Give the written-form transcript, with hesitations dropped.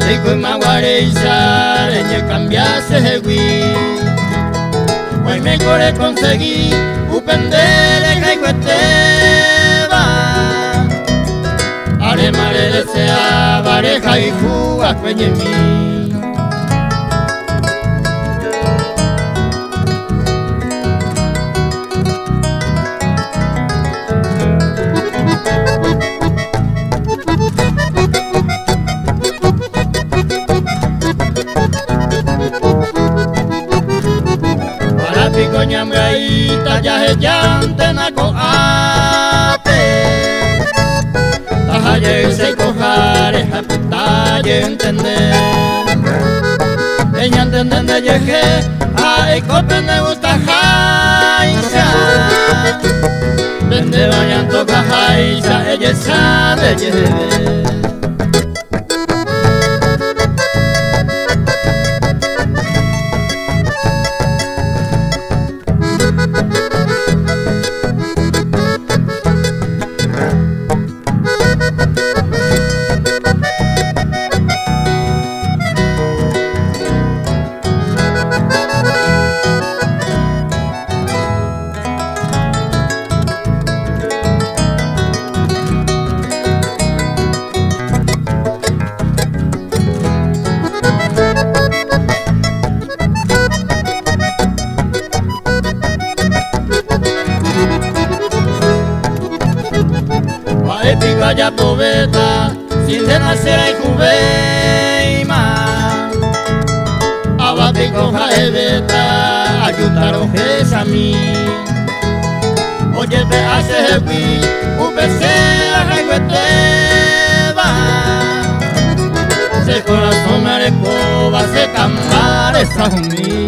Seiko maguareisa, leñe cambiase hewi. Hoy me core conseguí, upendere caigueteba. Are mare desea, bare haiku akveñemi. Pico ñamgaita yaje llante na coate tajaye se cojare japitaye entender ella entender yeje ay cope me gusta jaisa vende vayan toca jaisa ella sabe yeje. Épica ya poveta, sin de nacer hay juveima. Abate con jaebeta, ayutaro a mí. Oye te hace hepi, upese a regueteba. Se corazón me recoba, se cambar esa mí.